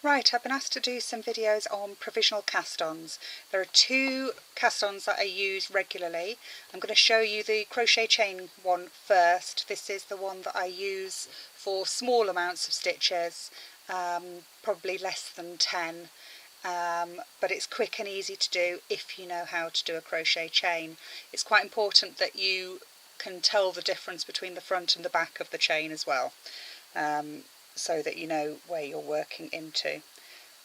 Right, I've been asked to do some videos on provisional cast-ons. There are two cast-ons that I use regularly. I'm going to show you the crochet chain one first. This is the one that I use for small amounts of stitches, probably less than 10, but it's quick and easy to do if you know how to do a crochet chain. It's quite important that you can tell the difference between the front and the back of the chain as well. So that you know where you're working into.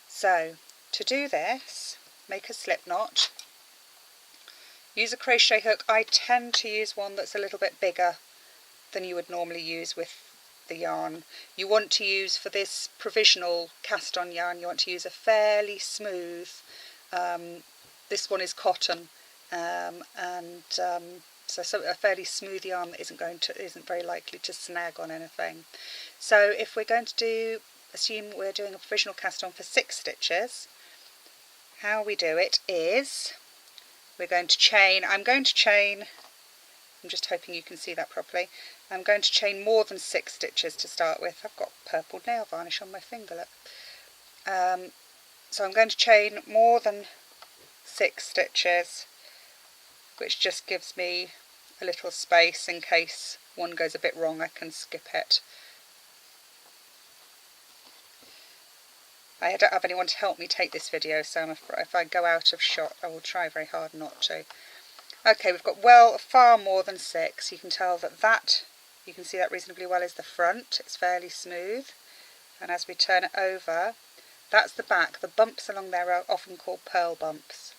So to do this, make a slip knot, use a crochet hook. I tend to use one that's a little bit bigger than you would normally use with the yarn. You want to use, for this provisional cast on yarn, you want to use a fairly smooth, this one is cotton, so a fairly smooth yarn that isn't very likely to snag on anything. So if we're going to assume we're doing a provisional cast on for 6 stitches, how we do it is we're going to chain. I'm just hoping you can see that properly. I'm going to chain more than 6 stitches to start with. I've got purple nail varnish on my finger, look. So I'm going to chain more than 6 stitches, which just gives me a little space in case one goes a bit wrong. I can skip it. I don't have anyone to help me take this video, so if I go out of shot I will try very hard not to. Okay, we've got far more than 6. You can tell that you can see that reasonably well is the front. It's fairly smooth, and as we turn it over, that's the back. The bumps along there are often called purl bumps.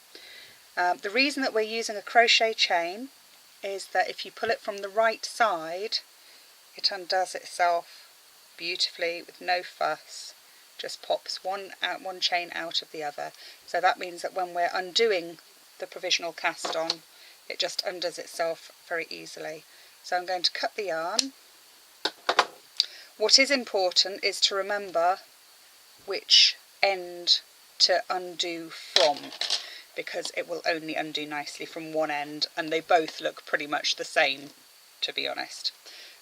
The reason that we're using a crochet chain is that if you pull it from the right side, it undoes itself beautifully with no fuss. Just pops one chain out of the other. So that means that when we're undoing the provisional cast on, it just undoes itself very easily. So I'm going to cut the yarn. What is important is to remember which end to undo from, because it will only undo nicely from one end, and they both look pretty much the same, to be honest.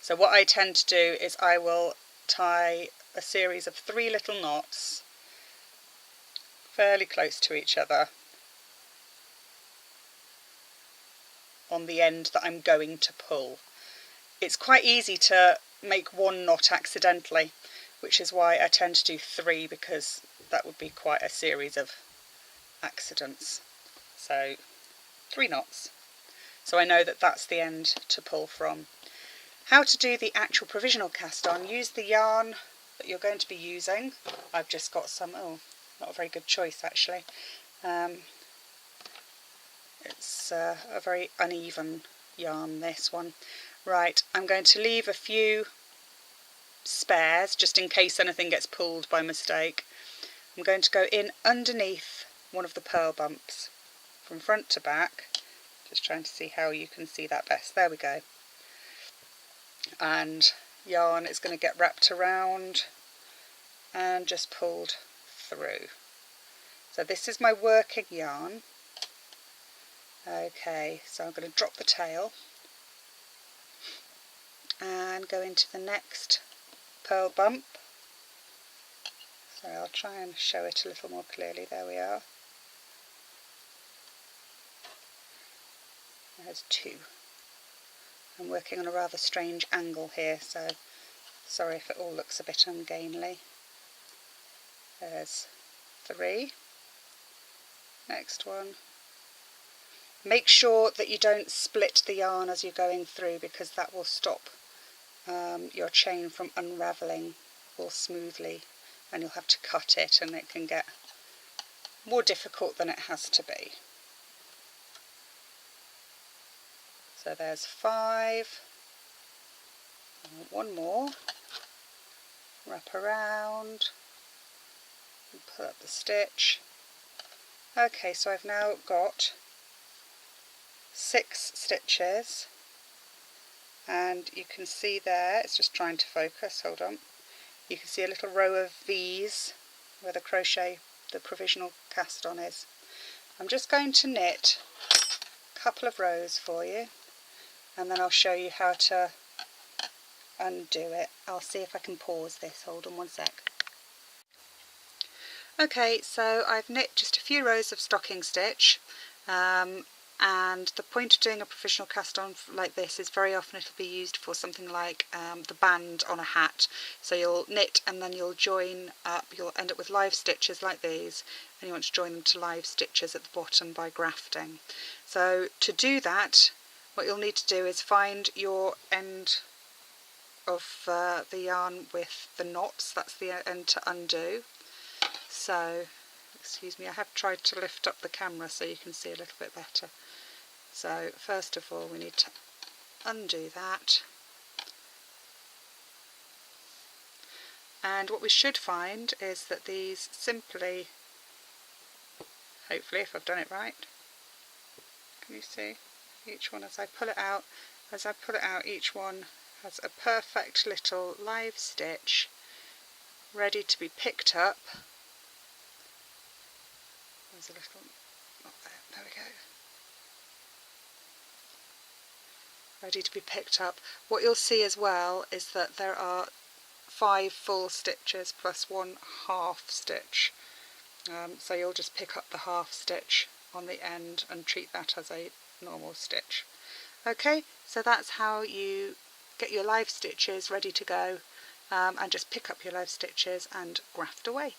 So what I tend to do is I will tie a series of 3 little knots fairly close to each other on the end that I'm going to pull. It's quite easy to make one knot accidentally, which is why I tend to do 3, because that would be quite a series of accidents. So 3 knots. So I know that that's the end to pull from. How to do the actual provisional cast on: use the yarn that you're going to be using. I've just got some, not a very good choice actually. It's a very uneven yarn, this one. Right, I'm going to leave a few spares just in case anything gets pulled by mistake. I'm going to go in underneath one of the purl bumps from front to back, just trying to see how you can see that best. There we go. And yarn is going to get wrapped around and just pulled through. So this is my working yarn. Okay, so I'm going to drop the tail and go into the next purl bump. So I'll try and show it a little more clearly. There we are. There's 2. I'm working on a rather strange angle here, so sorry if it all looks a bit ungainly. There's 3. Next one. Make sure that you don't split the yarn as you're going through, because that will stop your chain from unravelling all smoothly, and you'll have to cut it, and it can get more difficult than it has to be. So there's 5, and 1 more, wrap around and pull up the stitch. Okay, so I've now got 6 stitches, and you can see there, it's just trying to focus, hold on, you can see a little row of V's where the provisional cast on is. I'm just going to knit a couple of rows for you, and then I'll show you how to undo it. I'll see if I can pause this. Hold on one sec. Okay, so I've knit just a few rows of stocking stitch, and the point of doing a provisional cast on like this is very often it'll be used for something like the band on a hat. So you'll knit and then you'll join up, you'll end up with live stitches like these, and you want to join them to live stitches at the bottom by grafting. So to do that, what you'll need to do is find your end of the yarn with the knots, that's the end to undo. So, excuse me, I have tried to lift up the camera so you can see a little bit better. So first of all we need to undo that, and what we should find is that these simply, hopefully if I've done it right, can you see each one as I pull it out, each one has a perfect little live stitch ready to be picked up. There's a little knot there we go. Ready to be picked up. What you'll see as well is that there are 5 full stitches plus 1 half stitch. So you'll just pick up the half stitch on the end and treat that as a normal stitch. Okay, so that's how you get your live stitches ready to go, and just pick up your live stitches and graft away.